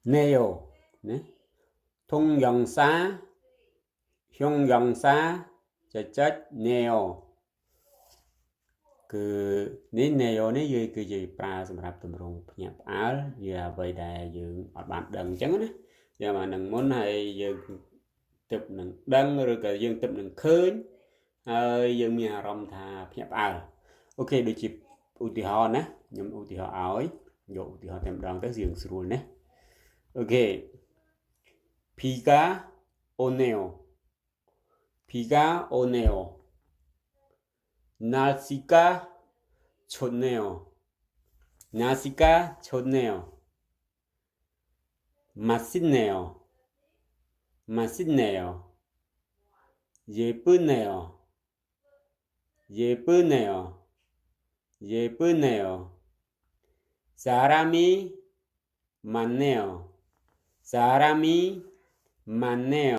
네요. 네. 통영사, 형용사, chất 네요. nên 네요 này dưới cái gì pra sầm rạp tầm rong nhập áo giờ về đại dương ở bạn đằng trắng á giờ mà đằng món này giờ tập đằng đăng rồi cả dương tập đằng khơi dương nhà rong thà nhập áo ok được chịp ưu tiên họ nè nhưng ưu tiên họ áo ấy dụ ưu tiên họ thêm đằng tới dương sườn nè ok 비가 오네요. 비가 오네요. 날씨가 좋네요. 날씨가 좋네요. 맛있네요. 맛있네요. 예쁘네요. 예쁘네요. 예쁘네요. 사람이 많네요. 사람이 많네요.